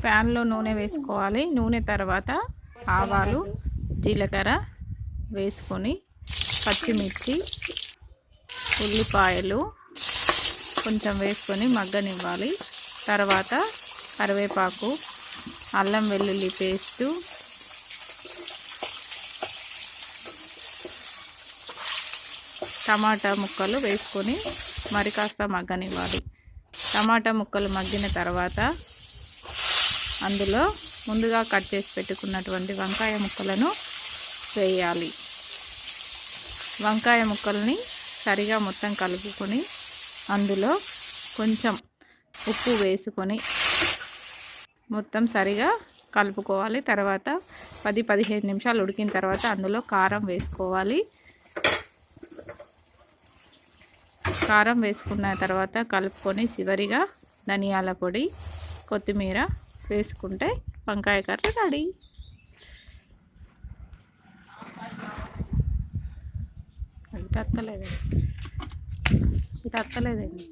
ప్యాన్లో నూనె వేసుకోవాలి. నూనె తర్వాత ఆవాలు, జీలకర్ర వేసుకొని పచ్చిమిర్చి, ఉల్లిపాయలు కొంచెం వేసుకొని మగ్గనివ్వాలి. తర్వాత కరివేపాకు, అల్లం వెల్లుల్లి పేస్టు, టమాటా ముక్కలు వేసుకొని మరి కాస్త మగ్గనివ్వాలి. టమాటా ముక్కలు మగ్గిన తర్వాత అందులో ముందుగా కట్ చేసి పెట్టుకున్నటువంటి వంకాయ ముక్కలను వేయాలి. వంకాయ ముక్కల్ని సరిగా మొత్తం కలుపుకొని అందులో కొంచెం ఉప్పు వేసుకొని మొత్తం సరిగా కలుపుకోవాలి. తర్వాత 10-15 నిమిషాలు ఉడికిన తర్వాత అందులో కారం వేసుకోవాలి. కారం వేసుకున్న తర్వాత కలుపుకొని చివరిగా ధనియాల పొడి, కొత్తిమీర వేసుకుంటే వంకాయ కర్రీ రెడీ. ఇటు అత్తలేదండి.